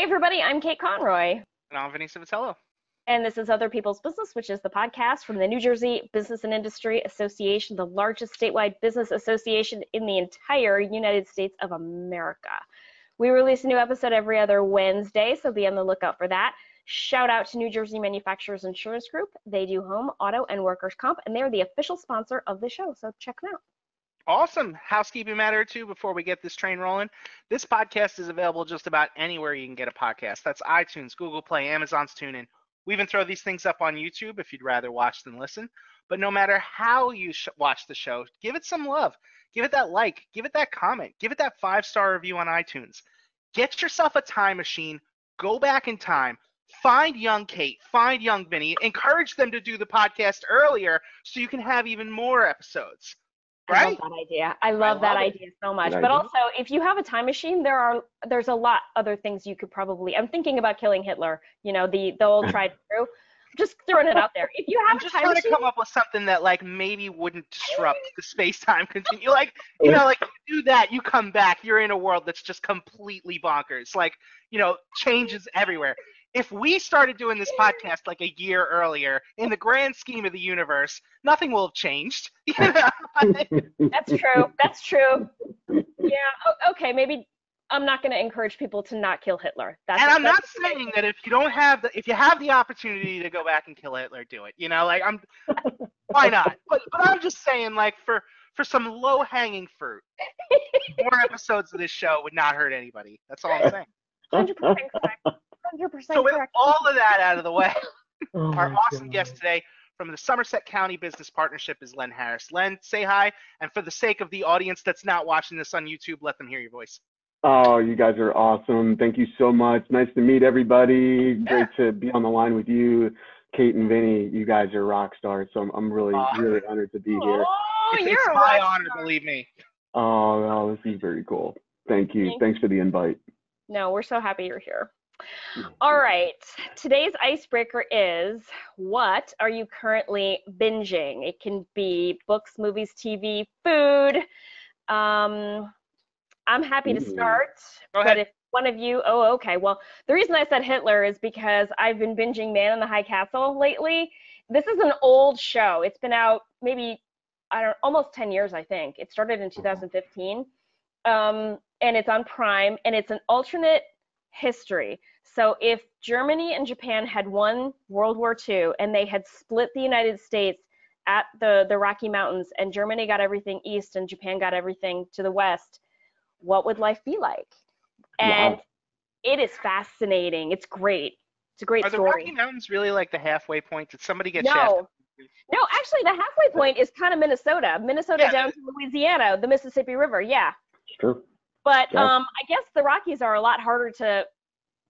Hey everybody, I'm Kate Conroy, And I'm Vinny Civitello. and this is Other People's Business, which is the podcast from the New Jersey Business and Industry Association, the largest statewide business association in the entire United States of America. We release a new episode every other Wednesday, so be on the lookout for that. Shout out to New Jersey Manufacturers Insurance Group. They do home, auto, and workers' comp, and they're the official sponsor of the show, so check them out. Awesome. Housekeeping matter or two before we get this train rolling. This podcast is available just about anywhere you can get a podcast. That's iTunes, Google Play, Amazon's TuneIn. We even throw these things up on YouTube if you'd rather watch than listen. But no matter how you watch the show, give it some love. Give it that like. Give it that comment. Give it that 5-star review on iTunes. Get yourself a time machine. Go back in time. Find young Kate. Find young Vinny. Encourage them to do the podcast earlier so you can have even more episodes. I Right? love that idea. I love that idea so much. Good But idea. also, if you have a time machine, there's a lot other things you could probably. I'm thinking about killing Hitler. You know, the old tried and true. Just throwing it out there. If you have I'm a just time trying to machine, come up with something that like maybe wouldn't disrupt the space-time continue. Like, like you do that, you come back, you're in a world that's just completely bonkers. Like, changes everywhere. If we started doing this podcast like a year earlier, in the grand scheme of the universe, nothing will have changed. that's true. That's true. Yeah. Okay. Maybe I'm not going to encourage people to not kill Hitler. And I'm not saying that if you have the opportunity to go back and kill Hitler, do it. Why not? But I'm just saying, like, for some low-hanging fruit, more episodes of this show would not hurt anybody. That's all I'm saying. 100% correct. 100% So with correct. all of that out of the way, Oh our my awesome God. guest today from the Somerset County Business Partnership is Len Harris. Len, say hi, and for the sake of the audience that's not watching this on YouTube, let them hear your voice. Oh, you guys are awesome. Thank you so much. Nice to meet everybody. Great to be on the line with you, Kate and Vinny. You guys are rock stars, so I'm really honored to be here. Oh, It's you're a my rock honor, star. believe me. Oh, this is very cool. Thank you. Thanks for the invite. No, we're so happy you're here. All right. Today's icebreaker is, what are you currently binging? It can be books, movies, TV, food. I'm happy to start. Go But ahead. if one of you, okay. Well, the reason I said Hitler is because I've been binging Man in the High Castle lately. This is an old show. It's been out maybe, almost 10 years, I think. It started in 2015. And it's on Prime, and it's an alternate history. So if Germany and Japan had won World War II and they had split the United States at the Rocky Mountains, and Germany got everything east and Japan got everything to the west, what would life be like? And Wow. it is fascinating. It's great. It's a great Are the story. Rocky Mountains really like the halfway point? Did somebody get shafted? No, actually, the halfway point is kind of Minnesota. Minnesota Yeah. down to Louisiana, the Mississippi River. Yeah. Sure. But Yeah. I guess the Rockies are a lot harder to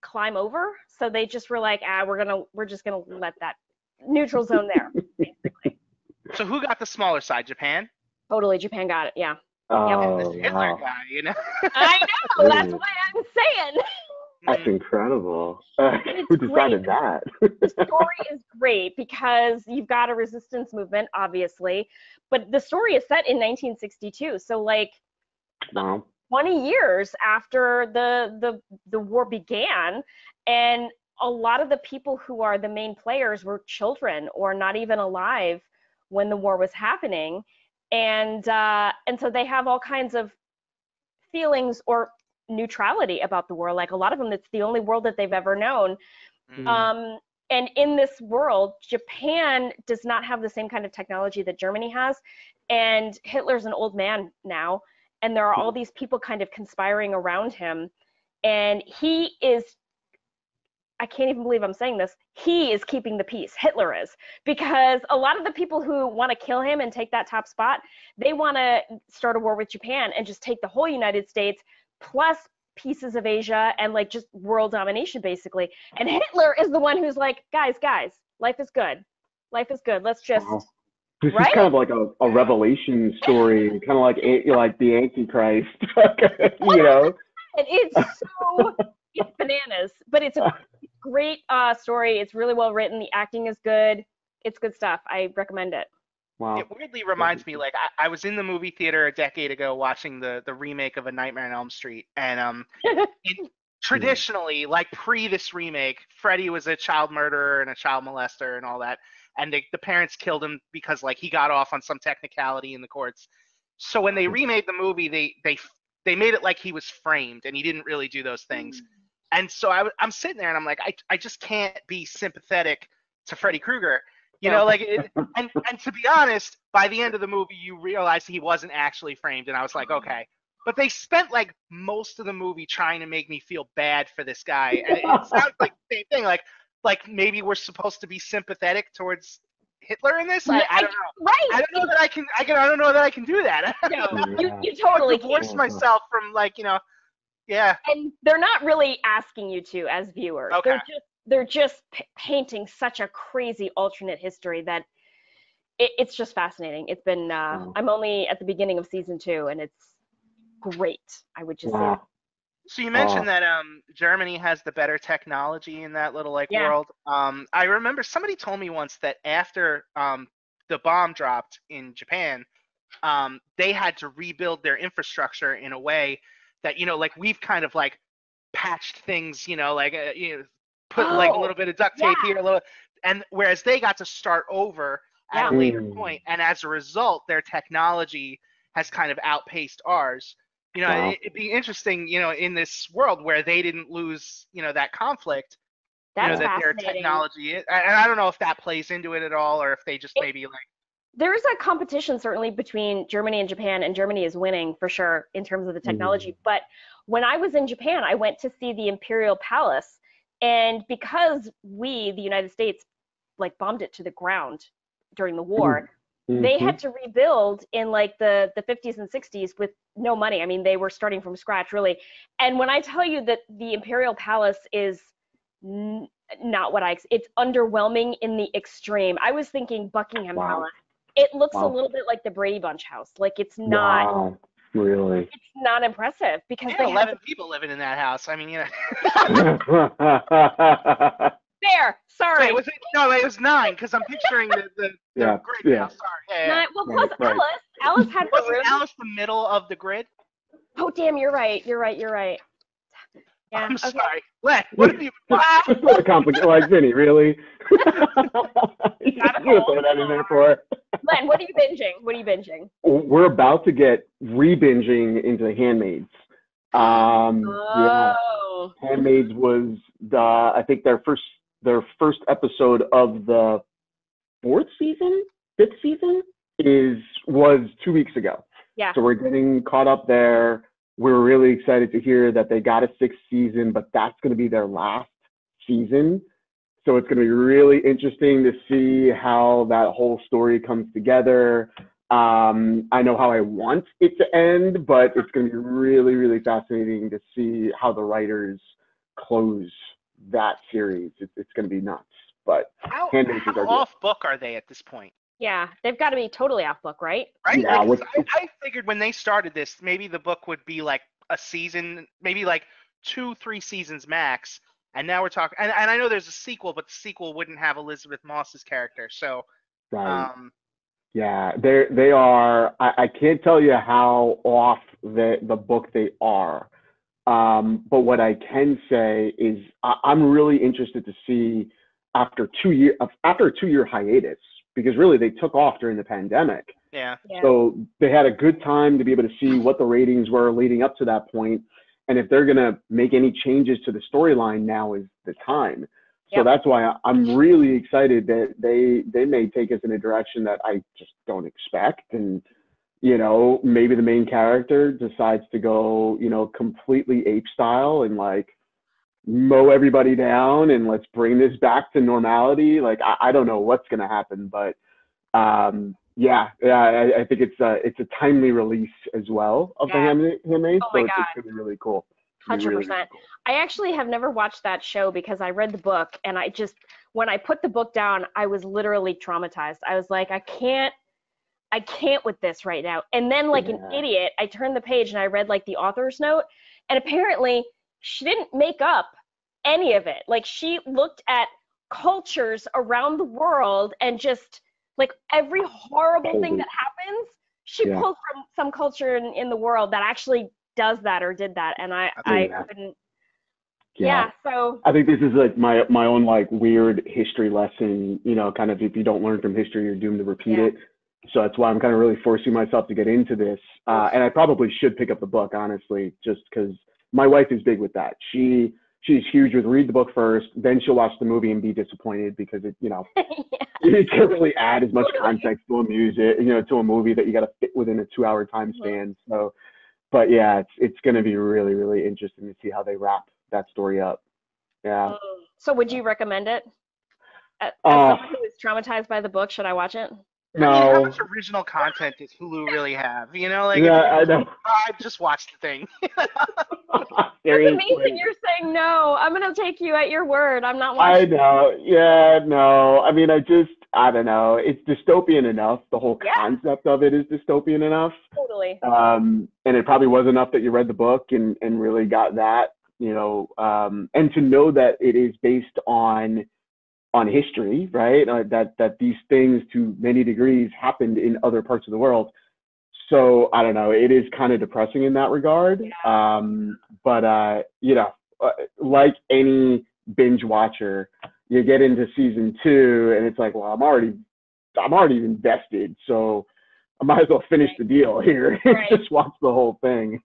climb over, so they just were like, we're just gonna let that neutral zone there, basically. So who got the smaller side? Japan? Totally, Japan got it. Yeah. Oh, Hitler wow. guy, I know. That's Ooh. what I'm saying. That's incredible. It's Who decided great. that? The story is great because you've got a resistance movement, obviously, but the story is set in 1962. So like Wow. 20 years after the war began, and a lot of the people who are the main players were children or not even alive when the war was happening, and so they have all kinds of feelings or neutrality about the war. Like a lot of them, it's the only world that they've ever known. And in this world, Japan does not have the same kind of technology that Germany has, and Hitler's an old man now, and there are all these people kind of conspiring around him, and he is, I can't even believe I'm saying this, he is keeping the peace. Hitler is, because a lot of the people who want to kill him and take that top spot, they want to start a war with Japan and just take the whole United States plus pieces of Asia and like just world domination basically. And Hitler is the one who's like, guys, life is good. Let's just, Wow. This right? is kind of like a revelation story, kind of like the Antichrist, you know? And it's bananas, but it's a great story. It's really well written. The acting is good. It's good stuff. I recommend it. Wow. It weirdly reminds me, like, I was in the movie theater a decade ago watching the remake of A Nightmare on Elm Street, and traditionally, like pre this remake, Freddy was a child murderer and a child molester and all that, and the parents killed him because like he got off on some technicality in the courts. So when they remade the movie, they made it like he was framed and he didn't really do those things. And so I'm sitting there and I'm like, I just can't be sympathetic to Freddy Krueger. You know, like, and to be honest, by the end of the movie, you realize he wasn't actually framed, and I was like, okay. But they spent like most of the movie trying to make me feel bad for this guy, and it sounds like the same thing. Like maybe we're supposed to be sympathetic towards Hitler in this. I don't know. Right. I don't know that I can. I don't know that I can do that. No, you totally divorce myself from like yeah. And they're not really asking you to as viewers. Okay. They're just painting such a crazy alternate history that it's just fascinating. It's been I'm only at the beginning of season 2, and it's great. I would just say. So you mentioned that Germany has the better technology in that little world. I remember somebody told me once that after the bomb dropped in Japan, they had to rebuild their infrastructure in a way that like we've kind of like patched things, put like a little bit of duct tape here, and whereas they got to start over at a later point, and as a result, their technology has kind of outpaced ours. It'd be interesting, in this world where they didn't lose, that conflict, that their technology, and I don't know if that plays into it at all, or if they just maybe like. There's a competition certainly between Germany and Japan, and Germany is winning for sure in terms of the technology. But when I was in Japan, I went to see the Imperial Palace. And because the United States, like bombed it to the ground during the war, they had to rebuild in like the 50s and 60s with no money. I mean, they were starting from scratch, really. And when I tell you that the Imperial Palace is not what it's underwhelming in the extreme. I was thinking Buckingham Palace. It looks a little bit like the Brady Bunch house. Like it's not. Really? It's not impressive because they 11 people living in that house. I mean, There. Sorry. Wait, it was 9 because I'm picturing the grid now. Sorry. 9. Well, plus Alice had her room. Wasn't Alice the middle of the grid? Oh, damn! You're right. Yeah. I'm sorry. Len, what have you been watching? It's not a complicated, like Vinny, really? You throw that in there for her. Len, what are you binging? We're about to get re-binging into The Handmaids. Handmaids was I think their first episode of the 5th season was 2 weeks ago. Yeah. So we're getting caught up there. We're really excited to hear that they got a 6th season, but that's going to be their last season. So it's going to be really interesting to see how that whole story comes together. I know how I want it to end, but it's going to be really, really fascinating to see how the writers close that series. It's going to be nuts. But how off book are they at this point? Yeah, they've got to be totally off book, right? Right. Yeah, I figured when they started this, maybe the book would be like a season, maybe like 2-3 seasons max. And now we're talking, and I know there's a sequel, but the sequel wouldn't have Elizabeth Moss's character. So, right. Yeah, they are. I can't tell you how off the book they are. But what I can say is I'm really interested to see after a 2-year hiatus, because really they took off during the pandemic. Yeah. So they had a good time to be able to see what the ratings were leading up to that point. And if they're going to make any changes to the storyline, now is the time. So that's why I'm really excited that they may take us in a direction that I just don't expect. And, maybe the main character decides to go, completely ape style and like mow everybody down and let's bring this back to normality. Like, I don't know what's going to happen, but I think it's a timely release as well of the Handmaid. So it's going to be really cool. 100%. Really cool. I actually have never watched that show because I read the book, and when I put the book down, I was literally traumatized. I was like, I can't with this right now. And then like an idiot, I turned the page and I read like the author's note, and apparently she didn't make up any of it. Like she looked at cultures around the world and just like every horrible thing that happens, she pulled from some culture in the world that actually does that or did that. And I Yeah. So I think this is like my own like weird history lesson, kind of if you don't learn from history, you're doomed to repeat it. So that's why I'm kind of really forcing myself to get into this. And I probably should pick up the book, honestly, just because my wife is big with that. She's huge with read the book first, then she'll watch the movie and be disappointed because it, you can't really add as much context to a to a movie that you got to fit within a 2-hour time span. So, but yeah, it's going to be really, really interesting to see how they wrap that story up. Yeah. So would you recommend it? As someone who is traumatized by the book, should I watch it? No. I mean, how much original content does Hulu really have? Like, yeah, I know. I just watched the thing. That's amazing. You're saying no. I'm gonna take you at your word. I'm not watching. I know. Yeah, no. I mean, I don't know. It's dystopian enough. The whole concept of it is dystopian enough. Totally. And it probably was enough that you read the book and really got that, and to know that it is based on history, right? That these things to many degrees happened in other parts of the world. So I don't know, it is kind of depressing in that regard. But like any binge watcher, you get into season 2 and it's like, well, I'm already invested, so I might as well finish the deal here and just watch the whole thing.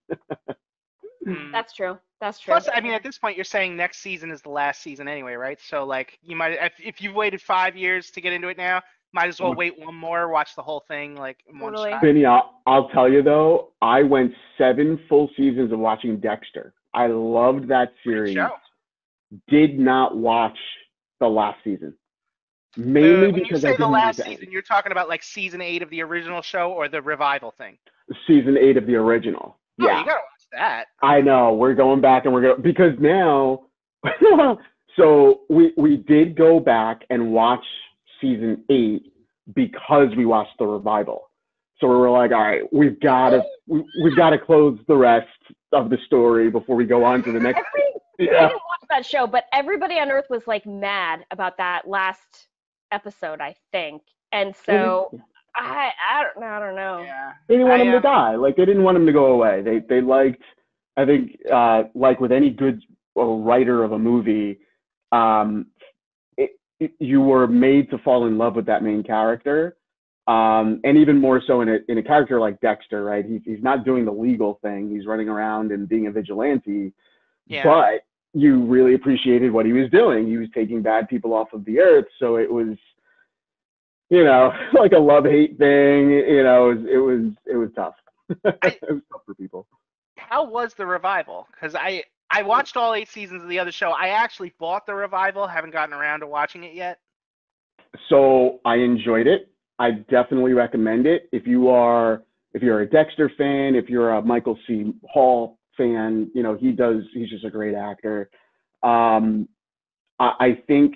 That's true. Plus, I mean, at this point, you're saying next season is the last season anyway, right? So, like, you might, if you've waited 5 years to get into it now, might as well wait one more, watch the whole thing, like, in one shot. Vinny, I'll tell you, though, I went 7 full seasons of watching Dexter. I loved that series. Great show. Did not watch the last season. Mainly because I didn't. When you say the last season, you're talking about, like, season 8 of the original show or the revival thing? Season 8 of the original. Oh, you gotta watch that. I know. We're going back and because now, so we did go back and watch season 8 because we watched the revival. So we were like, all right, we've got to close the rest of the story before we go on to the next. I didn't watch that show, but everybody on Earth was like mad about that last episode, I think, and so. I don't know. Yeah. They didn't want him to die. Like, they didn't want him to go away. They liked, I think, like with any good writer of a movie, you were made to fall in love with that main character. And even more so in a character like Dexter, right? He's not doing the legal thing. He's running around and being a vigilante. Yeah. But you really appreciated what he was doing. He was taking bad people off of the earth. So it was, like a love-hate thing, it was tough. It was tough for people. How was the revival? Because I watched all 8 seasons of the other show. I actually bought the revival, haven't gotten around to watching it yet. So I enjoyed it. I definitely recommend it. If you're a Dexter fan, if you're a Michael C. Hall fan, he's just a great actor. I think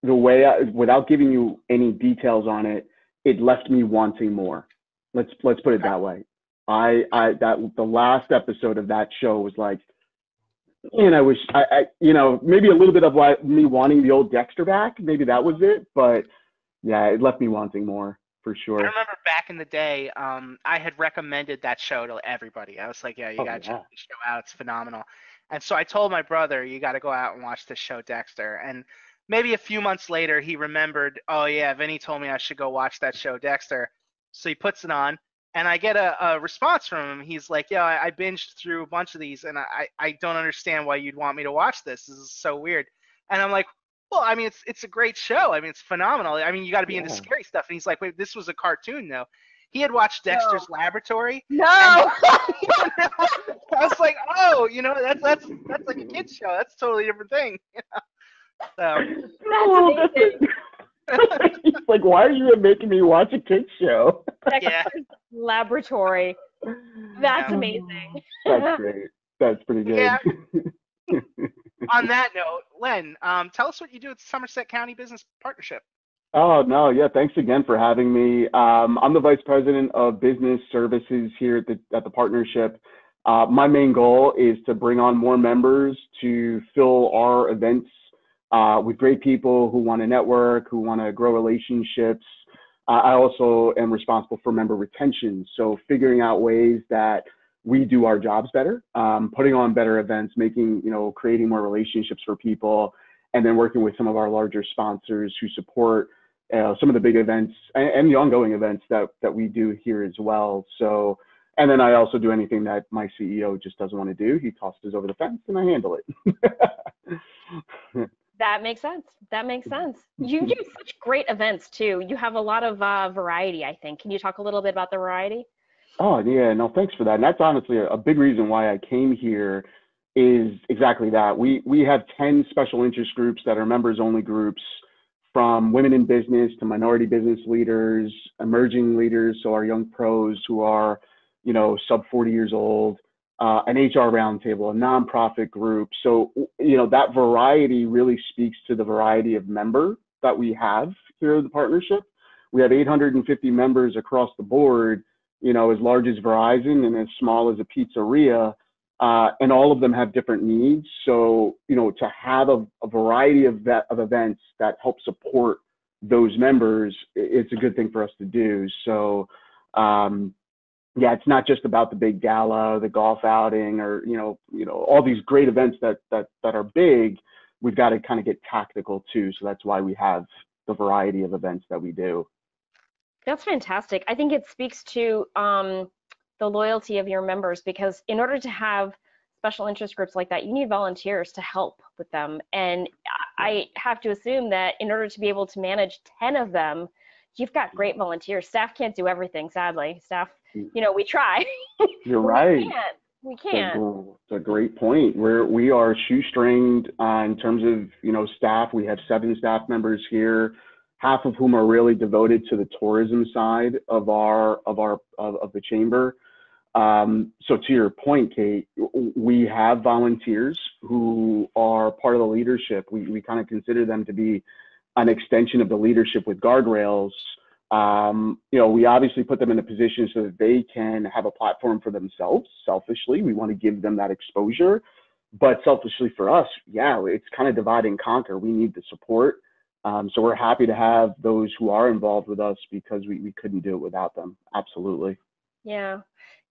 the way, without giving you any details on it, it left me wanting more. Let's put it that way. The last episode of that show was like, and I wish maybe a little bit of like me wanting the old Dexter back. Maybe that was it, but yeah, it left me wanting more for sure. I remember back in the day, I had recommended that show to everybody. I was like, you gotta check the show out. It's phenomenal. And so I told my brother, you got to go out and watch this show, Dexter. And maybe a few months later, he remembered, oh, yeah, Vinny told me I should go watch that show, Dexter. So he puts it on, and I get a response from him. He's like, yeah, I binged through a bunch of these, and I don't understand why you'd want me to watch this. This is so weird. And I'm like, well, I mean, it's a great show. I mean, it's phenomenal. I mean, you got to be into scary stuff. And he's like, wait, this was a cartoon, though. He had watched Dexter's Laboratory. No. I was like, oh, that's like a kid's show. That's a totally different thing. So. That's amazing. It's like, why are you making me watch a kid's show? Dexter's Laboratory. That's amazing. That's great. That's pretty good. Yeah. On that note, Len, tell us what you do at the Somerset County Business Partnership. Oh, no, yeah, thanks again for having me. I'm the Vice President of Business Services here at the partnership. My main goal is to bring on more members to fill our events with great people who want to network, who want to grow relationships. I also am responsible for member retention. So figuring out ways that we do our jobs better, putting on better events, making, creating more relationships for people, and then working with some of our larger sponsors who support some of the big events and the ongoing events that we do here as well. So, and then I also do anything that my CEO just doesn't want to do. He tosses over the fence and I handle it. That makes sense. That makes sense. You do such great events too. You have a lot of variety, I think. Can you talk a little bit about the variety? Oh, yeah, no, thanks for that. And that's honestly a big reason why I came here is exactly that. We have 10 special interest groups that are members only groups, from women in business to minority business leaders, emerging leaders, so our young pros who are, sub 40 years old, an HR roundtable, a nonprofit group. So, that variety really speaks to the variety of member that we have here at the partnership. We have 850 members across the board, as large as Verizon and as small as a pizzeria, and all of them have different needs. So, to have a variety of events that help support those members, it's a good thing for us to do. So, yeah, it's not just about the big gala, or the golf outing, or all these great events that are big. We've got to kind of get tactical too. So that's why we have the variety of events that we do. That's fantastic. I think it speaks to the loyalty of your members, because in order to have special interest groups like that, you need volunteers to help with them. And I have to assume that in order to be able to manage 10 of them, you've got great volunteers. Staff can't do everything, sadly. Staff, we try. You're right. We can't. It's a great point. We are shoestringed in terms of, staff. We have 7 staff members here, half of whom are really devoted to the tourism side of the chamber. So to your point, Kate, we have volunteers who are part of the leadership. We kind of consider them to be an extension of the leadership with guardrails. We obviously put them in a position so that they can have a platform for themselves. Selfishly, we want to give them that exposure, but selfishly for us, yeah, it's kind of divide and conquer. We need the support. So we're happy to have those who are involved with us, because we couldn't do it without them. Absolutely. Yeah.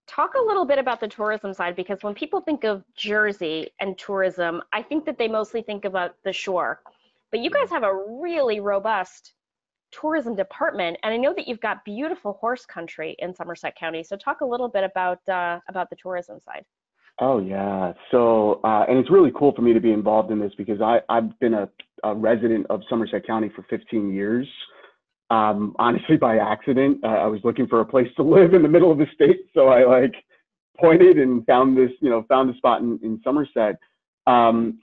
Talk a little bit about the tourism side, because when people think of Jersey and tourism, I think that they mostly think about the shore. But you guys have a really robust tourism department, and I know that you've got beautiful horse country in Somerset County. So talk a little bit about the tourism side. Oh yeah. So and it's really cool for me to be involved in this, because I've been a resident of Somerset County for 15 years. Honestly, by accident. I was looking for a place to live in the middle of the state, so I pointed and found a spot in Somerset.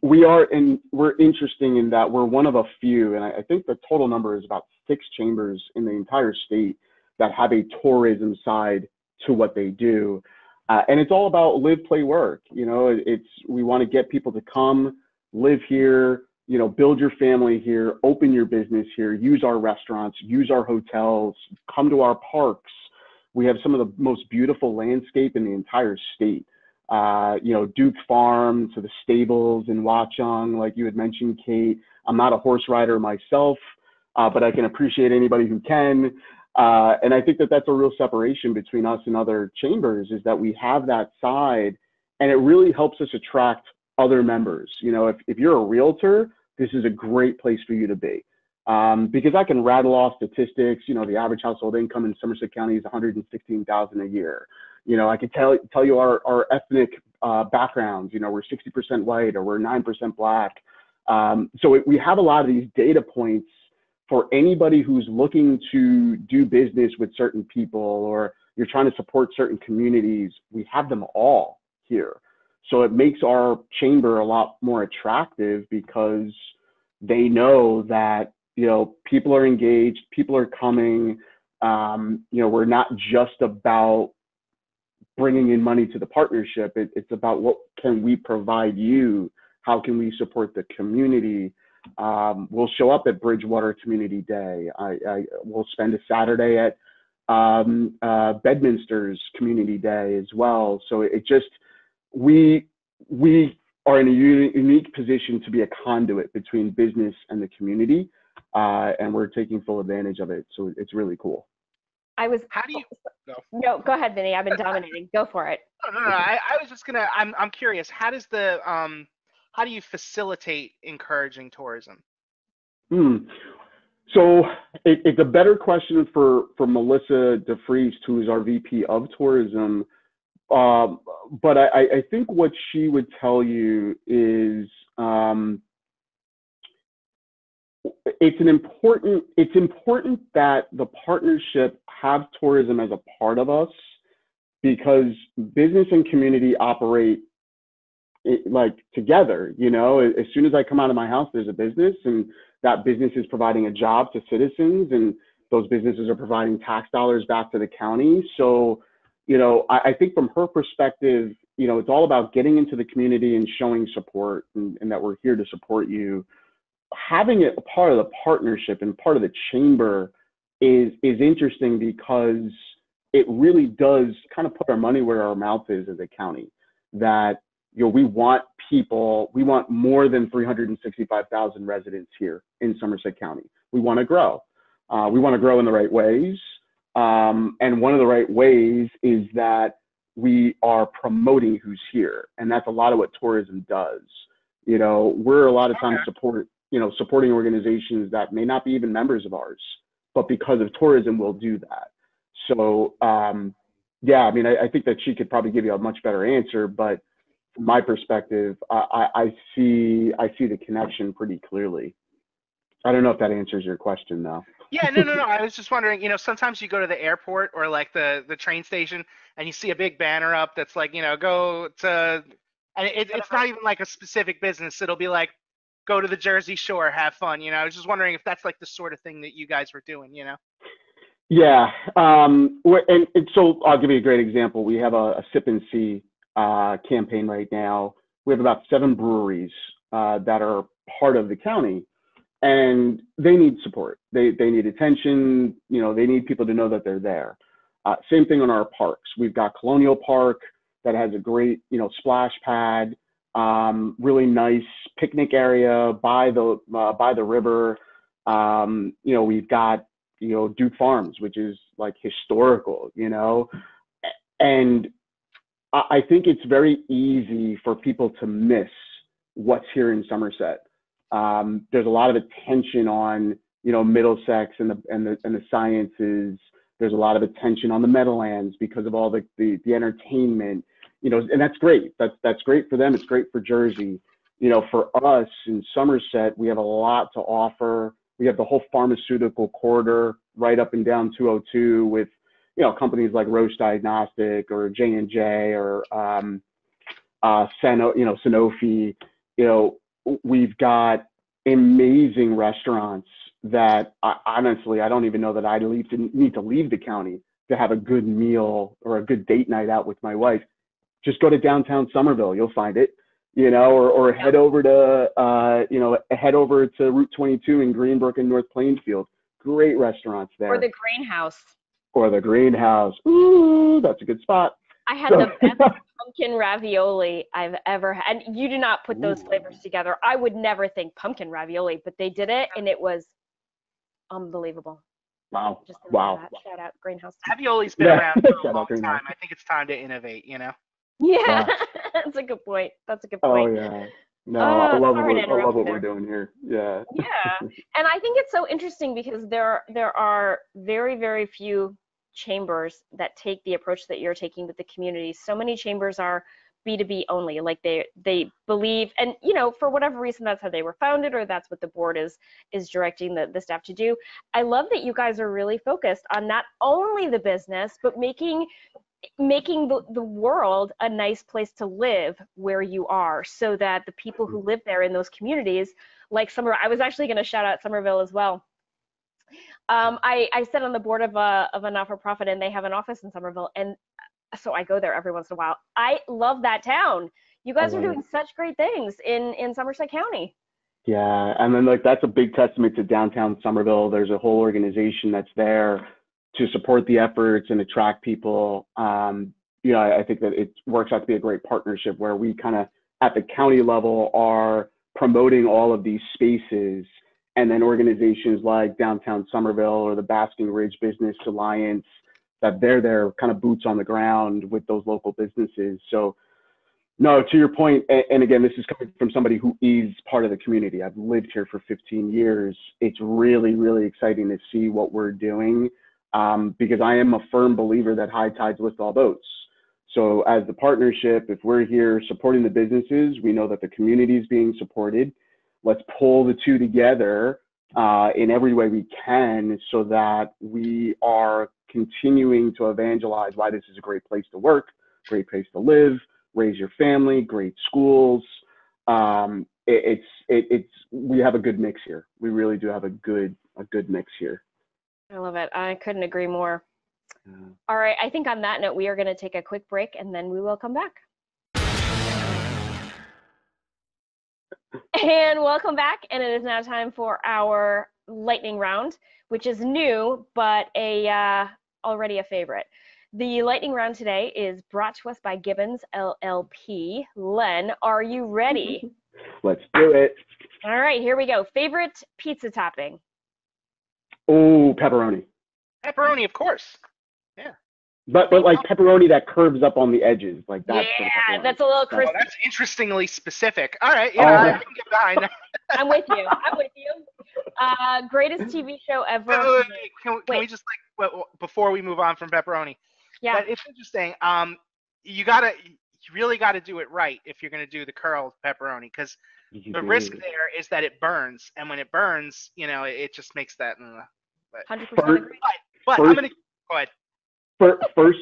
We're interesting in that we're one of a few, and I think the total number is about 6 chambers in the entire state that have a tourism side to what they do. And it's all about live, play, work. We want to get people to come live here, build your family here, open your business here, use our restaurants, use our hotels, come to our parks. We have some of the most beautiful landscape in the entire state. Duke Farm to the stables in Watchung, like you had mentioned, Kate. I'm not a horse rider myself, but I can appreciate anybody who can. And I think that that's a real separation between us and other chambers, is that we have that side, and it really helps us attract other members. If you're a realtor, this is a great place for you to be, because I can rattle off statistics. The average household income in Somerset County is $116,000 a year. I could tell you our ethnic backgrounds. We're 60% white, or we're 9% black. So we have a lot of these data points for anybody who's looking to do business with certain people, or you're trying to support certain communities. We have them all here. So it makes our chamber a lot more attractive, because they know that, people are engaged, people are coming. We're not just about bringing in money to the partnership. It's about what can we provide you? How can we support the community? We'll show up at Bridgewater Community Day. We'll spend a Saturday at Bedminster's Community Day as well. So we are in a unique position to be a conduit between business and the community, and we're taking full advantage of it. So it's really cool. How do you No, go ahead, Vinny. I've been dominating. Go for it. No. I was just gonna. I'm curious. How do you facilitate encouraging tourism? So it's a better question for Melissa DeFries, who is our VP of Tourism. But I think what she would tell you is it's important that the partnership have tourism as a part of us, because business and community operate like together. As soon as I come out of my house, there's a business, and that business is providing a job to citizens, and those businesses are providing tax dollars back to the county. So, I think from her perspective, it's all about getting into the community and showing support, and that we're here to support you. Having it a part of the partnership and part of the chamber is interesting, because it really does kind of put our money where our mouth is as a county. That we want more than 365,000 residents here in Somerset County. We want to grow. We want to grow in the right ways. And one of the right ways is that we are promoting who's here. And that's a lot of what tourism does. We're a lot of times supporting organizations that may not be even members of ours, but because of tourism, we'll do that. So, I think that she could probably give you a much better answer, but from my perspective, I see the connection pretty clearly. I don't know if that answers your question, though. Yeah, no. I was just wondering, sometimes you go to the airport or like the train station and you see a big banner up that's like, go to, and it's not even like a specific business. It'll be like, go to the Jersey Shore, have fun. I was just wondering if that's like the sort of thing that you guys were doing, Yeah. And so I'll give you a great example. We have a Sip and See campaign right now. We have about 7 breweries that are part of the county, and they need support. They need attention. They need people to know that they're there. Same thing on our parks. We've got Colonial Park that has a great, splash pad, really nice picnic area by the river. We've got, Duke Farms, which is like historical, and I think it's very easy for people to miss what's here in Somerset. There's a lot of attention on, Middlesex and the sciences. There's a lot of attention on the Meadowlands because of all the entertainment, and that's great. That's great for them. It's great for Jersey. For us in Somerset, we have a lot to offer. We have the whole pharmaceutical corridor right up and down 202 with, companies like Roche Diagnostic or J&J or Sanofi. We've got amazing restaurants that honestly, I don't even know that I need to leave the county to have a good meal or a good date night out with my wife. Just go to downtown Somerville, you'll find it. Or head over to Route 22 in Greenbrook and North Plainfield. Great restaurants there. Or the Greenhouse. Ooh, that's a good spot. I had the best pumpkin ravioli I've ever had. And you do not put those flavors together. I would never think pumpkin ravioli, but they did it, and it was unbelievable. Wow. Shout out Greenhouse. Ravioli's been around for a long time. I think it's time to innovate, Yeah, wow. That's a good point. Oh, yeah. No, I love what we're doing here. Yeah. Yeah. And I think it's so interesting because there are very, very few chambers that take the approach that you're taking with the community. So many chambers are B2B only, like they believe, and for whatever reason, that's how they were founded, or that's what the board is directing the staff to do. I love that you guys are really focused on not only the business, but making the world a nice place to live where you are, so that the people who live there in those communities, like I was actually going to shout out Somerville as well. I sit on the board of a not-for-profit, and they have an office in Somerville, and so I go there every once in a while. I love that town. You guys are doing such great things in Somerset County. Yeah, and then that's a big testament to downtown Somerville. There's a whole organization that's there to support the efforts and attract people. I think that it works out to be a great partnership where we kind of at the county level are promoting all of these spaces, and then organizations like Downtown Somerville or the Basking Ridge Business Alliance that they're there kind of boots on the ground with those local businesses. So no, to your point, and again, this is coming from somebody who is part of the community. I've lived here for 15 years. It's really, really exciting to see what we're doing, because I am a firm believer that high tides lift all boats. So as the partnership, if we're here supporting the businesses, we know that the community is being supported. Let's pull the two together in every way we can so that we are continuing to evangelize why this is a great place to work, great place to live, raise your family, great schools. We have a good mix here. We really do have a good mix here. I love it. I couldn't agree more. All right, I think on that note, we are going to take a quick break and then we will come back. And welcome back. And it is now time for our lightning round, which is new, but already a favorite. The lightning round today is brought to us by Gibbons LLP. Len, are you ready? Let's do it. All right, here we go. Favorite pizza topping? Oh, pepperoni. Pepperoni, of course. Yeah. But like pepperoni that curves up on the edges, like that. Yeah, that's a little crispy. Oh, that's interestingly specific. All right, I can get behind that. I'm with you. Greatest TV show ever. Wait. Can we just before we move on from pepperoni? Yeah. But it's interesting. You really gotta do it right if you're gonna do the curled pepperoni, because the risk there is that it burns, and when it burns, it just makes that. 100% agree. But I'm gonna go ahead. First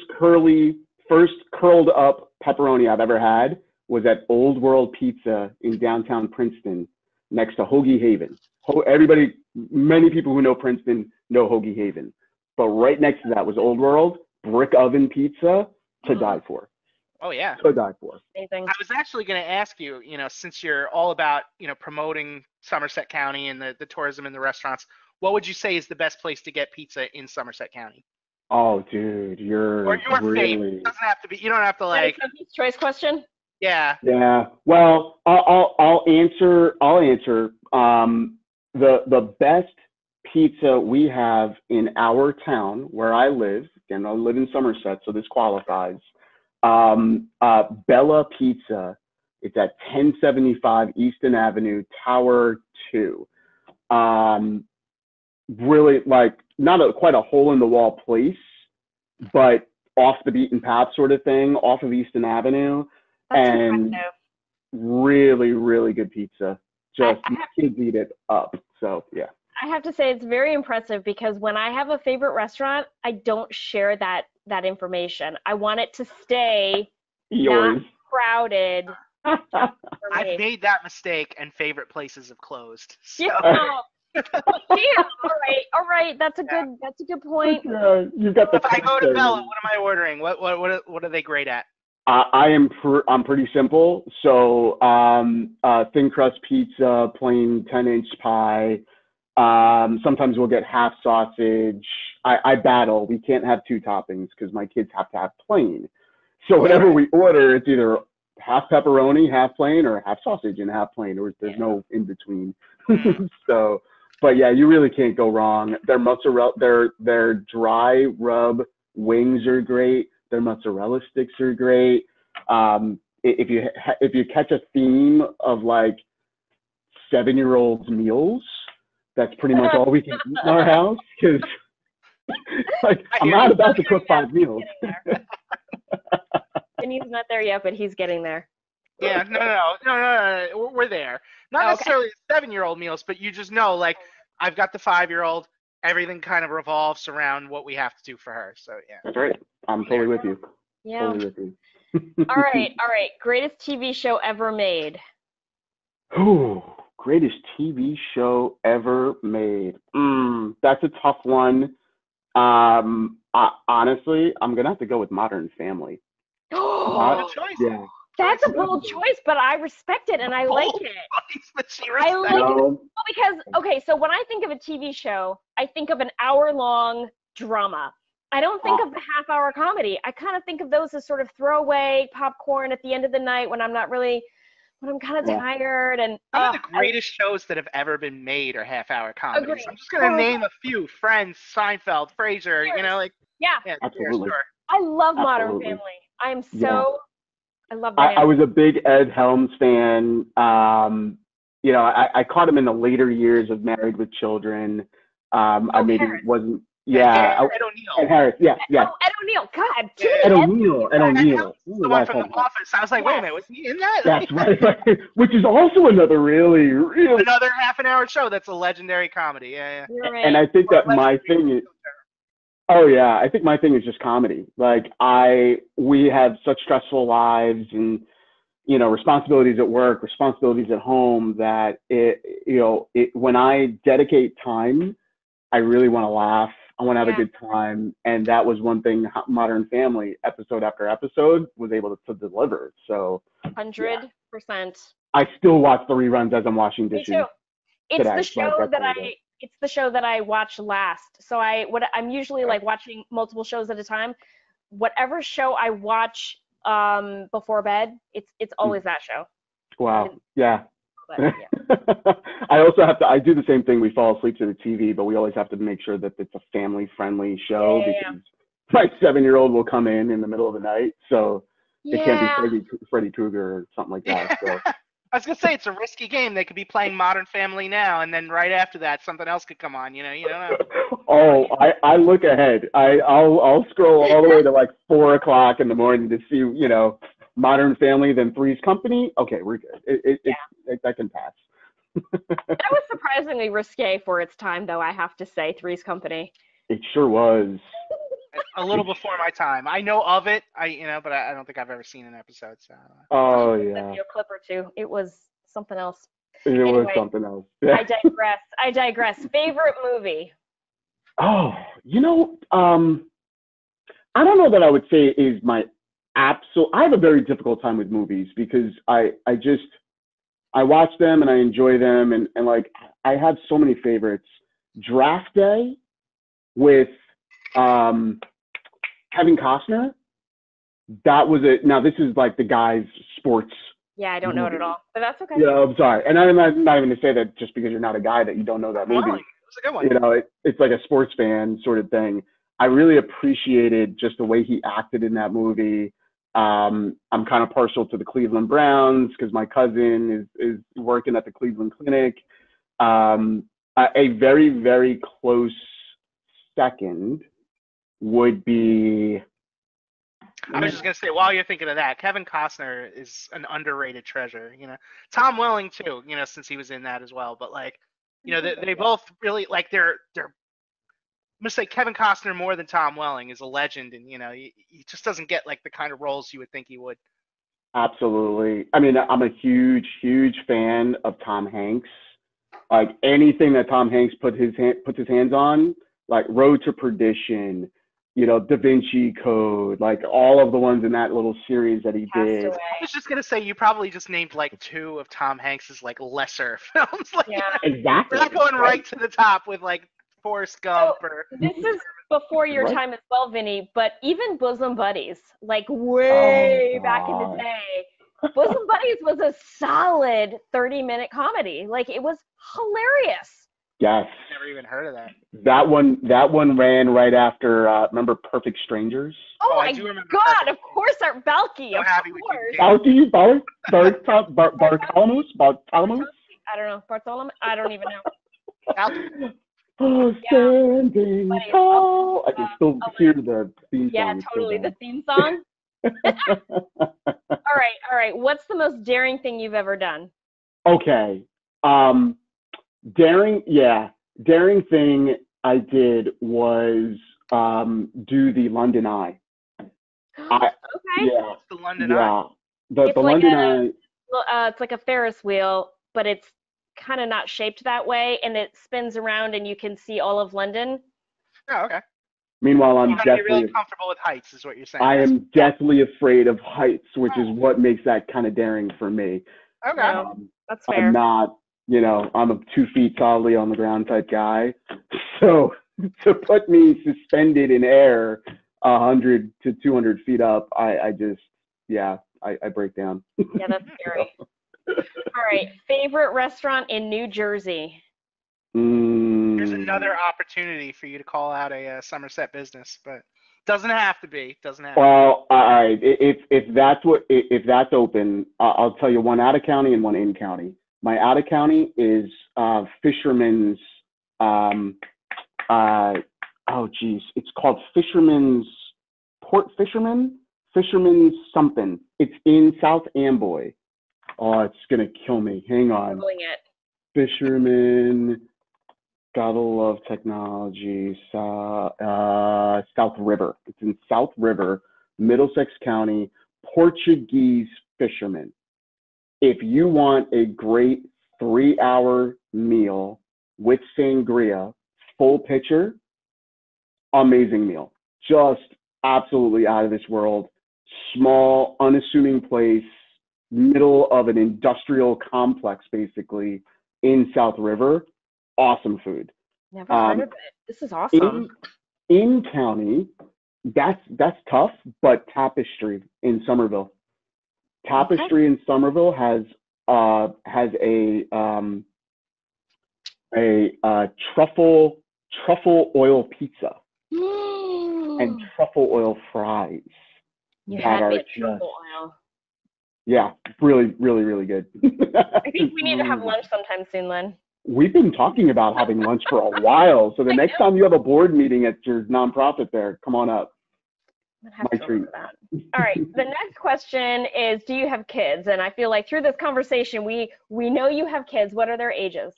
curled up pepperoni I've ever had was at Old World Pizza in downtown Princeton, next to Hoagie Haven. Many people who know Princeton know Hoagie Haven, but right next to that was Old World. Brick oven pizza to die for. Oh yeah. To die for. Amazing. I was actually going to ask you, since you're all about, promoting Somerset County and the tourism and the restaurants, what would you say is the best place to get pizza in Somerset County? Oh, dude, or your favorite. It doesn't have to be. You don't have to like. Sophie's choice question. Yeah. Yeah. Well, I'll answer. The best pizza we have in our town where I live, and I live in Somerset, so this qualifies. Bella Pizza. It's at 1075 Easton Avenue, Tower 2. Really, like, not quite a hole in the wall place, but off the beaten path sort of thing, off of Easton Avenue. That's and impressive. Really, really good pizza. Just kids eat it up. So yeah. I have to say it's very impressive, because when I have a favorite restaurant, I don't share that information. I want it to stay yours. Not crowded. I've made that mistake, and favorite places have closed. So. Yeah. All right. That's a good point. You've got the. If I go to Bella, what am I ordering? What are they great at? I'm pretty simple. So thin crust pizza, plain 10-inch pie. Sometimes we'll get half sausage. I battle. We can't have two toppings because my kids have to have plain. So whatever we order, it's either half pepperoni, half plain, or half sausage and half plain. Or there's no in between. So, but yeah, you really can't go wrong. Their mozzarella, their dry rub wings are great. Their mozzarella sticks are great. If you catch a theme of like 7-year-olds meals, that's pretty much all we can eat in our house, because like I'm not about to cook 5 meals. And he's not there yet, but he's getting there. Yeah, no, we're there. Not necessarily 7-year-old meals, but you just know, like, I've got the 5-year-old. Everything kind of revolves around what we have to do for her. So yeah. That's right. I'm totally with you. Yeah. Totally with you. All right. Greatest TV show ever made. Ooh, greatest TV show ever made. That's a tough one. Honestly, I'm gonna have to go with Modern Family. Good choice. Yeah. That's a bold choice, but I respect it and I like it. I like it. Well, because, so when I think of a TV show, I think of an hour-long drama. I don't think of the half-hour comedy. I kind of think of those as sort of throwaway popcorn at the end of the night when I'm kind of tired. And some of the greatest shows that have ever been made are half-hour comedies. I'm just going to name a few: Friends, Seinfeld, Frasier, Yeah. Yeah, Absolutely. sure. I love Modern Absolutely. Family. I am Yeah. so, I love that. I was a big Ed Helms fan. You know, I caught him in the later years of Married with Children. I maybe Harris. wasn't. Ed Yeah. O'Neill. Ed Harris. Yeah. Yeah. Oh, Ed O'Neill. God, too Yeah, Ed many O'Neill. Ed Ed O'Neill. Helms is the one from The Office. I was like, wait a minute, was he in that? That's right. Which is also another really, really. Another half-an-hour show that's a legendary comedy. Yeah, yeah. You're right. And I think that my thing is. Oh yeah, I think my thing is just comedy. Like we have such stressful lives and, you know, responsibilities at work, responsibilities at home that when I dedicate time, I really want to laugh. I want to have a good time. And that was one thing Modern Family, episode after episode, was able to deliver. So 100%. I still watch the reruns as I'm washing dishes. Me too. It's today, the show like that it's the show that I watch last. So I'm usually like watching multiple shows at a time. Whatever show I watch before bed, it's always that show. Wow. Yeah. But, yeah. I also I do the same thing. We fall asleep to the TV, but we always have to make sure that it's a family-friendly show because my 7-year-old will come in the middle of the night, so it can't be Freddy Krueger or something like that. So. I was gonna say it's a risky game. They could be playing Modern Family now, and then right after that, something else could come on. You know, you don't know. Oh, I look ahead. I'll scroll all the way to like 4 o'clock in the morning to see, you know, Modern Family, then Three's Company. Okay, we're good. That can pass. That was surprisingly risque for its time, though, I have to say, Three's Company. It sure was. A little before my time. I know of it, but I don't think I've ever seen an episode. So. Oh yeah. A clip or two. It was something else. It was something else. Yeah. I digress. Favorite movie? Oh, you know, I don't know that I would say it is my absolute. I have a very difficult time with movies because I watch them and I enjoy them and like I have so many favorites. Draft Day with Kevin Costner. That was it. Now this is like the guy's sports. Yeah, I don't know it at all, but that's okay. Yeah, I'm sorry, and I'm not even to say that just because you're not a guy that you don't know that movie. It was a good one. You know, it's like a sports fan sort of thing. I really appreciated just the way he acted in that movie. I'm kind of partial to the Cleveland Browns because my cousin is working at the Cleveland Clinic. A very, very close second would be. I was just gonna say, while you're thinking of that, Kevin Costner is an underrated treasure. You know, Tom Welling too. You know, since he was in that as well. But like, you know, they both really like they're. I'm gonna say Kevin Costner more than Tom Welling is a legend, and you know, he just doesn't get like the kind of roles you would think he would. Absolutely. I mean, I'm a huge, huge fan of Tom Hanks. Like anything that Tom Hanks puts his hands on, like Road to Perdition, you know, Da Vinci Code, like all of the ones in that little series that he did. I was just gonna say you probably just named like 2 of Tom Hanks's like lesser films. Like, exactly. We're not going right to the top with like Forrest Gump or. This is before your time as well, Vinny. But even Bosom Buddies, like way back in the day, Bosom Buddies was a solid 30-minute comedy. Like it was hilarious. Yes. Never even heard of that. That one ran right after. Remember Perfect Strangers? Oh my God! Of course, Art Balky. Of course. Balky, Bartholomew. I don't know. Bartholomew. I don't even know. Oh, standing tall. I can still hear the theme song. Yeah, totally. The theme song. All right. What's the most daring thing you've ever done? Okay. Daring thing I did was do the London Eye. Okay. Yeah. What's the London Eye? The London Eye. It's like a Ferris wheel, but it's kind of not shaped that way, and it spins around, and you can see all of London. Oh, okay. Meanwhile, I'm definitely really comfortable with heights, is what you're saying. I am deathly afraid of heights, which is what makes that kind of daring for me. Okay. That's fair. I'm not, I'm a 2 feet solidly on the ground type guy. So to put me suspended in air 100 to 200 feet up, I break down. Yeah, that's scary. All right. Favorite restaurant in New Jersey? There's another opportunity for you to call out a Somerset business, but Doesn't have to be. Doesn't have Well, all right. If that's open, I'll tell you one out of county and one in county. My out of county is Fisherman's. Oh geez, it's called Fisherman's Port Fisherman's something. It's in South Amboy. Oh, it's gonna kill me. Hang on. It. Fisherman. Gotta love technology. South River. It's in South River, Middlesex County, Portuguese fishermen. If you want a great 3-hour meal with sangria, full pitcher, amazing meal. Just absolutely out of this world. Small, unassuming place, middle of an industrial complex, basically, in South River. Awesome food. Never heard of it. This is awesome. In county, that's tough, but Tapestry in Somerville. Tapestry in Somerville has a truffle oil pizza and truffle oil fries. You had me at truffle oil. Yeah, really, really, really good. I think we need to have lunch sometime soon, Len. We've been talking about having lunch for a while, so the next time you have a board meeting at your nonprofit there, come on up. My treat. All right, the next question is, do you have kids? And I feel like through this conversation, we know you have kids. What are their ages?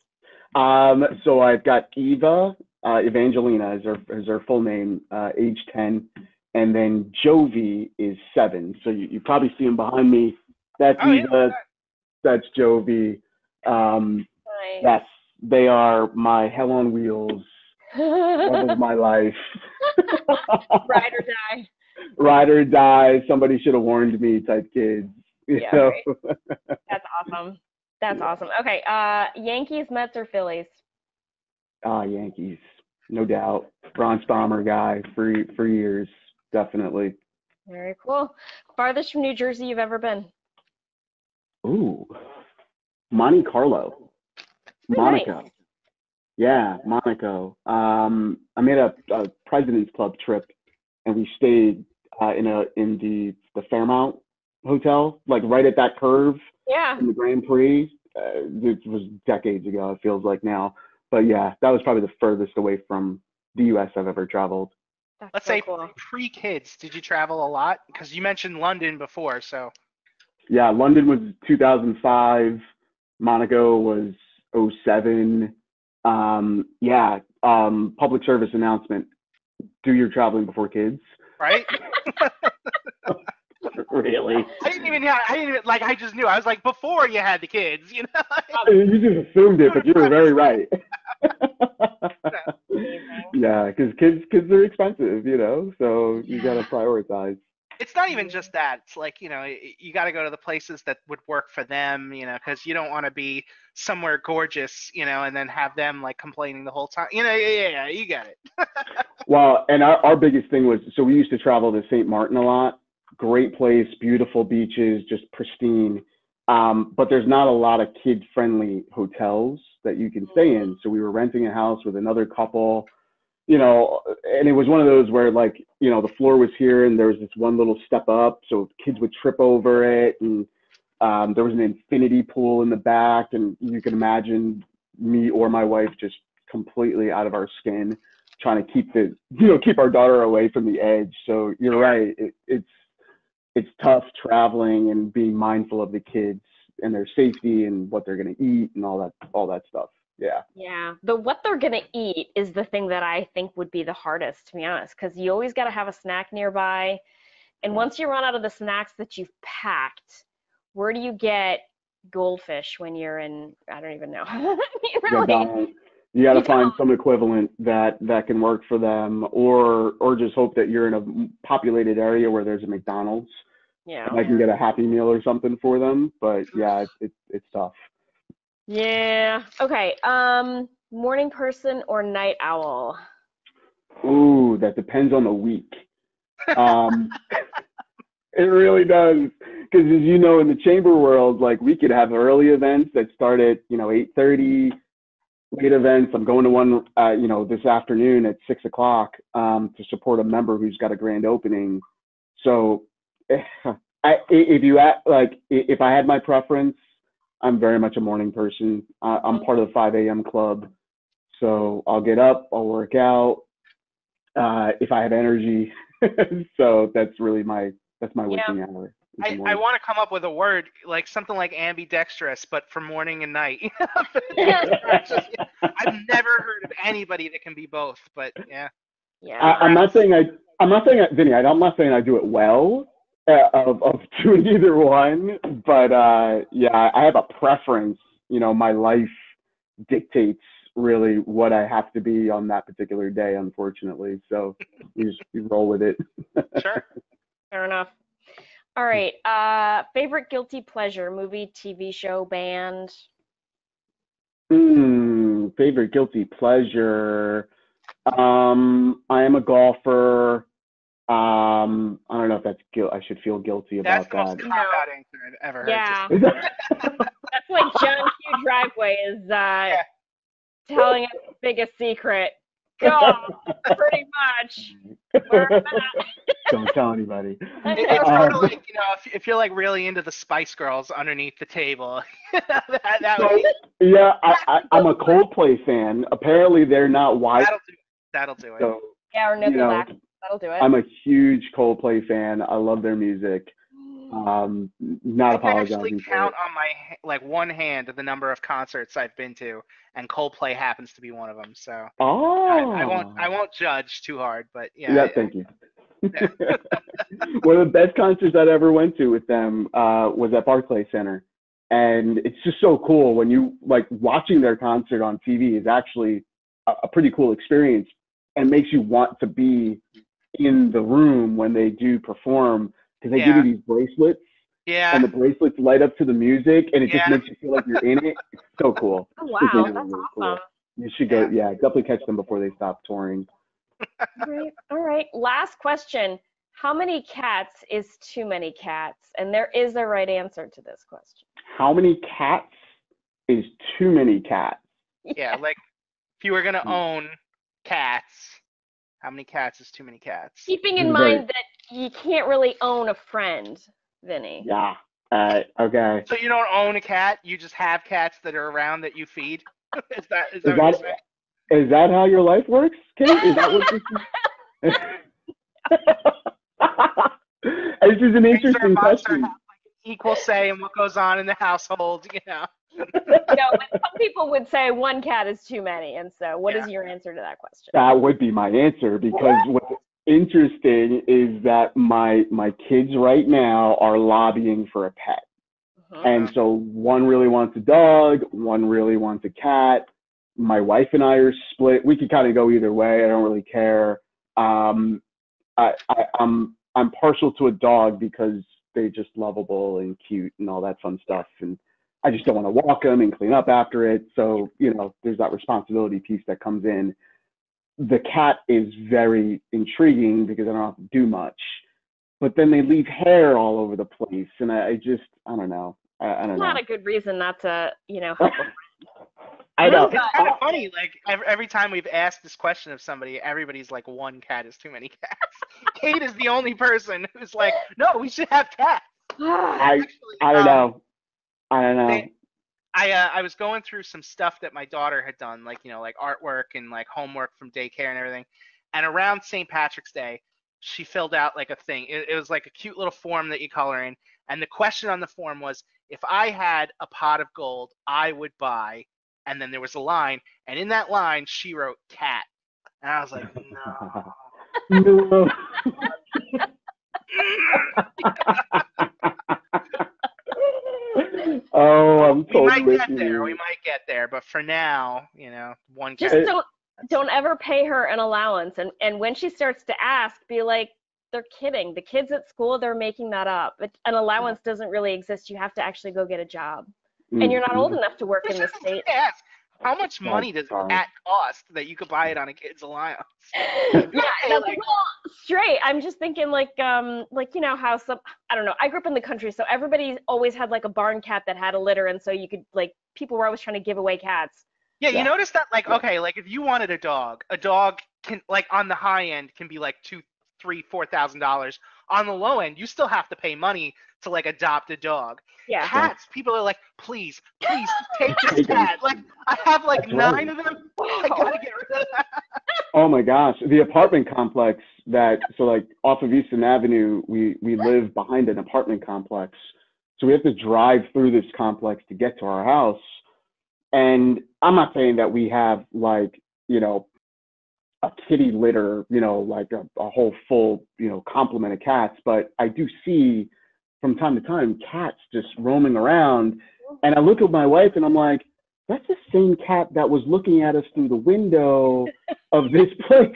So I've got Eva, Evangelina is her full name, age 10, and then Jovi is 7. So you probably see him behind me. That's Eva. That's Jovi. Nice. They are my hell on wheels. Love of my life. Ride or die. Ride or die. Somebody should have warned me type kids. Yeah, right. That's awesome. That's awesome. Okay. Yankees, Mets, or Phillies? Yankees, no doubt. Bronx Bomber guy for years, definitely. Very cool. Farthest from New Jersey you've ever been? Ooh, Monte Carlo. Monaco. Nice. Yeah, Monaco. I made a President's Club trip, and we stayed in the Fairmount Hotel, like right at that curve. Yeah. In the Grand Prix. It was decades ago, it feels like now. But yeah, that was probably the furthest away from the U.S. I've ever traveled. Let's say cool. Pre-kids, did you travel a lot? Because you mentioned London before, so. Yeah, London was 2005. Monaco was 2007. Public service announcement. Do your traveling before kids. Right? Really? I didn't even, I just knew. I was like, before you had the kids, you know? You just assumed it, but you were very right. Yeah, because kids are expensive, so you got to prioritize. It's not even just that. It's like, you got to go to the places that would work for them, because you don't want to be somewhere gorgeous, and then have them like complaining the whole time. Yeah, you got it. Well, and our biggest thing was, so we used to travel to St. Martin a lot. Great place, beautiful beaches, just pristine. But there's not a lot of kid-friendly hotels that you can stay in. So we were renting a house with another couple, and it was one of those where the floor was here and there was this one little step up, so kids would trip over it. And there was an infinity pool in the back, and you can imagine me or my wife just completely out of our skin, trying to keep our daughter away from the edge. So you're right. It's tough traveling and being mindful of the kids and their safety and what they're going to eat and all that stuff. Yeah. Yeah. What they're going to eat is the thing that I think would be the hardest, to be honest, because you always got to have a snack nearby. And once you run out of the snacks that you've packed, where do you get goldfish when you're in, I don't even know. You got to find some equivalent that can work for them, or just hope that you're in a populated area where there's a McDonald's. Yeah. And I can get a Happy Meal or something for them. But yeah, it's tough. Yeah. Okay. Morning person or night owl? Ooh, that depends on the week. It really does. Because as you know, in the chamber world, we could have early events that start at 8:30. late events. I'm going to one, this afternoon at 6 o'clock to support a member who's got a grand opening. So if I had my preference, I'm very much a morning person. I'm part of the 5 a.m. club. So I'll get up, I'll work out if I have energy. So that's really my waking hour. I want to come up with a word, like something like ambidextrous, but for morning and night. I've never heard of anybody that can be both, but yeah. I'm not saying Vinny, I'm not saying I do it well of doing either one, but I have a preference. My life dictates really what I have to be on that particular day, unfortunately. So you roll with it. Sure. Fair enough. All right. Favorite guilty pleasure, movie, TV show, band? Favorite guilty pleasure. I am a golfer. I don't know if that's guilt. I should feel guilty about that. That's the most cop-out answer I've ever heard. Yeah. That's like John Q. Driveway is telling us the biggest secret. Go, pretty much. Don't tell anybody. It's sort of like, if you're like really into the Spice Girls underneath the table. Yeah, I'm a Coldplay fan. Apparently they're not white. That'll do it. So, or Nickelback. That'll do it. I'm a huge Coldplay fan. I love their music. Not apologizing. I can actually count on my one hand the number of concerts I've been to, and Coldplay happens to be one of them. So I won't judge too hard, but yeah. Yeah, thank you. One of the best concerts I ever went to with them was at Barclays Center, and it's just so cool when you watching their concert on TV is actually a pretty cool experience, and makes you want to be in the room when they do perform. Because they give you these bracelets, and the bracelets light up to the music, and it just makes you feel like you're in it. It's so cool. Oh, wow, really, that's awesome. Cool. You should go, definitely catch them before they stop touring. All right. Last question. How many cats is too many cats? And there is a right answer to this question. How many cats is too many cats? Yeah, if you were going to own cats, how many cats is too many cats? Keeping in mind that you can't really own a friend, Vinny. Yeah. Okay. So you don't own a cat? You just have cats that are around that you feed? Is that how your life works, Kate? Is that what this is? This is an interesting question. Equal say in what goes on in the household, Some people would say one cat is too many. And so what is your answer to that question? That would be my answer, because what's interesting is that my kids right now are lobbying for a pet. And so one really wants a dog, one really wants a cat. My wife and I are split. We could kind of go either way. I don't really care. I'm partial to a dog because they're just lovable and cute and all that fun stuff. And I just don't want to walk them and clean up after it. So, there's that responsibility piece that comes in. The cat is very intriguing because I don't have to do much. But then they leave hair all over the place. And I don't know. I don't know. Not a good reason not to, help a friend. I know. It's kind of funny. Every time we've asked this question of somebody, everybody's like, one cat is too many cats. Kate is the only person who's like, no, we should have cats. I don't know. I don't know. I was going through some stuff that my daughter had done, like artwork and homework from daycare and everything. And around St. Patrick's Day, she filled out a thing. It was a cute little form that you color in. And the question on the form was, if I had a pot of gold, I would buy. And then there was a line. And in that line, she wrote cat. And I was like, no. Oh, I'm totally We might get there. But for now, one cat. Just don't ever pay her an allowance. And when she starts to ask, be like, they're kidding. The kids at school, they're making that up. An allowance doesn't really exist. You have to actually go get a job. And you're not old enough to work in the state. Ask, how much money does a cat cost that you could buy it on a kid's allowance? Straight. I'm just thinking how some, I don't know, I grew up in the country, so everybody always had a barn cat that had a litter, and so you could people were always trying to give away cats. Yeah, you Yeah. notice that, like, Yeah. okay, like if you wanted a dog can, like, on the high end can be like $2, $3, $4,000. On the low end, you still have to pay money to like adopt a dog. Yeah. Yeah. Cats, people are like, please, please take this Take 'em. cat. Like, I have like That's 9 right. of them. I gotta get rid of that. Oh my gosh, the apartment complex so like off of Easton Avenue, we live behind an apartment complex. So we have to drive through this complex to get to our house. And I'm not saying that we have like, a kitty litter, like a whole full, complement of cats, but I do see from time to time cats just roaming around. And I look at my wife and I'm like, that's the same cat that was looking at us through the window of this place.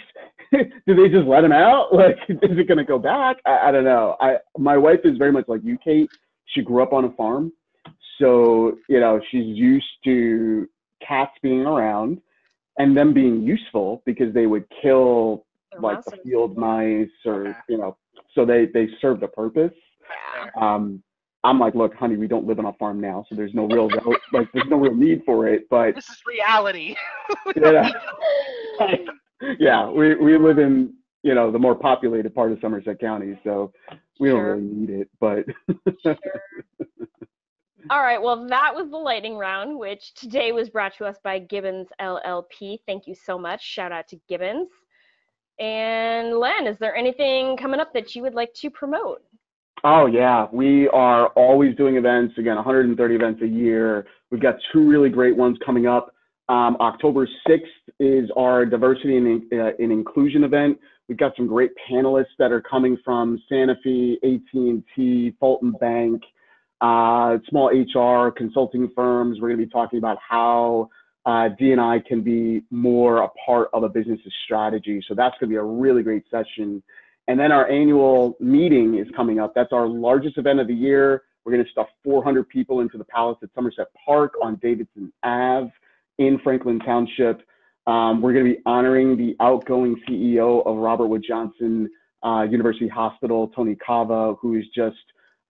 Do they just let him out? Like, is it going to go back? I don't know. My wife is very much like you, Kate. She grew up on a farm. So, she's used to cats being around and them being useful because they would kill like the field mice or, so they served a purpose. Yeah. I'm like, look, honey, we don't live on a farm now, so there's no real there's no real need for it. But This is reality. Yeah, we live in the more populated part of Somerset County, so we don't really need it. But All right, well, that was the lightning round, which today was brought to us by Gibbons LLP. Thank you so much. Shout out to Gibbons. And Len, is there anything coming up that you would like to promote? Oh yeah, we are always doing events. Again, 130 events a year. We've got 2 really great ones coming up. October 6th is our diversity and inclusion event. We've got some great panelists that are coming from Sanofi, AT&T, Fulton Bank, small HR consulting firms. We're going to be talking about how D&I can be more a part of a business's strategy. So that's going to be a really great session. And then our annual meeting is coming up. That's our largest event of the year. We're going to stuff 400 people into the Palace at Somerset Park on Davidson Ave in Franklin Township. We're going to be honoring the outgoing CEO of Robert Wood Johnson University Hospital, Tony Cava, who is just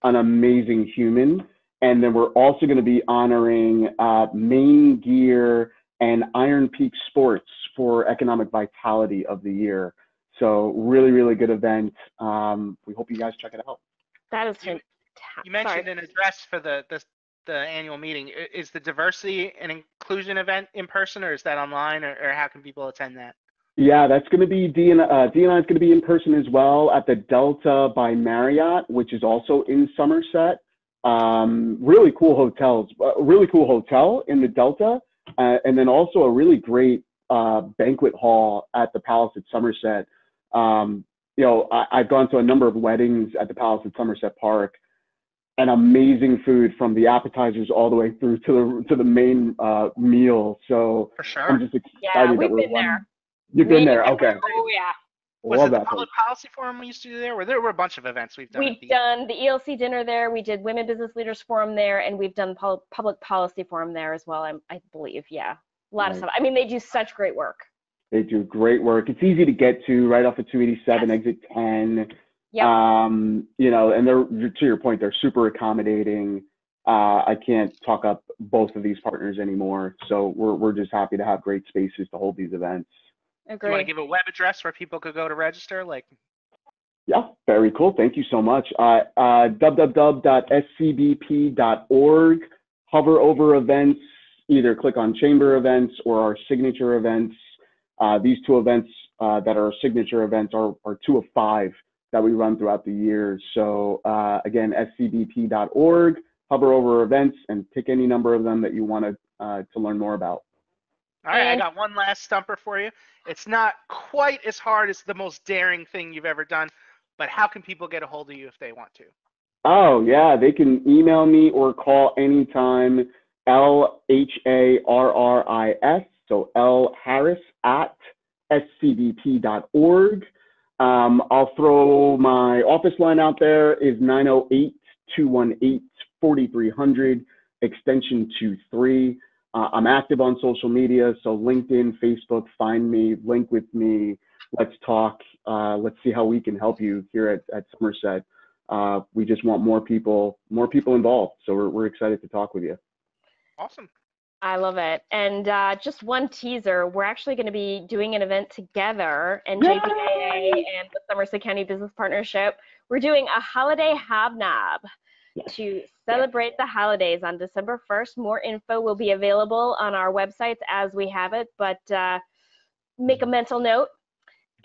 an amazing human. And then we're also going to be honoring Main Gear and Iron Peak Sports for Economic Vitality of the Year. So really, really good event. We hope you guys check it out. That is fantastic. You mentioned an address for the annual meeting. Is the diversity and inclusion event in person, or is that online, or how can people attend that? Yeah, that's going to be D&I is going to be in person as well at the Delta by Marriott, which is also in Somerset. Really cool hotels, really cool hotel in the Delta, and then also a really great banquet hall at the Palace at Somerset. I've gone to a number of weddings at the Palace at Somerset Park, and amazing food from the appetizers all the way through to the main meal. So for sure. I'm just excited that we're there. You've been there, okay. Oh yeah. Was it the Public Policy Forum we used to do there? There were a bunch of events we've done. We've done the ELC dinner there. We did Women Business Leaders Forum there, and we've done Public Policy Forum there as well. I believe, yeah, a lot of stuff. I mean, they do such great work. They do great work. It's easy to get to, right off of 287, exit 10. Yep. And they're, to your point, they're super accommodating. I can't talk up both of these partners anymore, so we're just happy to have great spaces to hold these events. Agree. You want to give a web address where people could go to register? Yeah, very cool. Thank you so much. www.scbp.org. Hover over events, either click on chamber events or our signature events. These 2 events that are signature events are 2 of 5 that we run throughout the year. So again, scbp.org, hover over events and pick any number of them that you want to learn more about. All right, I got one last stumper for you. It's not quite as hard as the most daring thing you've ever done, but how can people get a hold of you if they want to? Oh, yeah, they can email me or call anytime, LHARRIS, so L Harris at scbp.org. I'll throw my office line out there is 908-218-4300, extension 23. I'm active on social media, so LinkedIn, Facebook, find me, link with me, let's talk, let's see how we can help you here at Somerset. We just want more people involved, so we're excited to talk with you. Awesome. I love it. And just one teaser, we're actually going to be doing an event together, NJBIA Yay! and the Somerset County Business Partnership. We're doing a holiday hobnob Yes. to celebrate the holidays on December 1st. More info will be available on our websites as we have it, but make a mental note.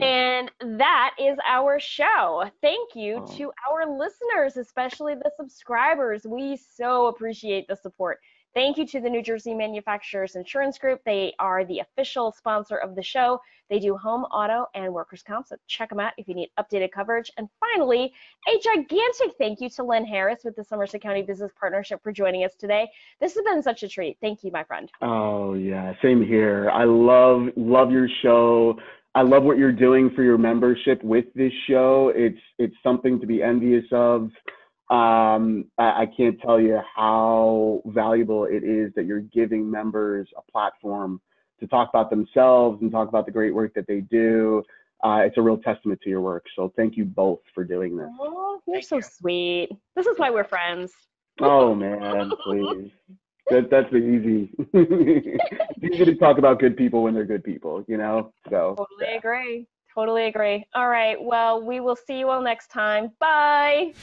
And that is our show. Thank you to our listeners, especially the subscribers. We so appreciate the support. Thank you to the New Jersey Manufacturers Insurance Group. They are the official sponsor of the show. They do home, auto, and workers' comp, so check them out if you need updated coverage. And finally, a gigantic thank you to Len Harris with the Somerset County Business Partnership for joining us today. This has been such a treat. Thank you, my friend. Oh, yeah, same here. I love your show. I love what you're doing for your membership with this show. It's something to be envious of. I can't tell you how valuable it is that you're giving members a platform to talk about themselves and talk about the great work that they do. It's a real testament to your work. So thank you both for doing this. Oh, you're so sweet. This is why we're friends. Oh, man, please. That's easy. It's easy to talk about good people when they're good people, you know? So Totally agree. Totally agree. All right. Well, we will see you all next time. Bye.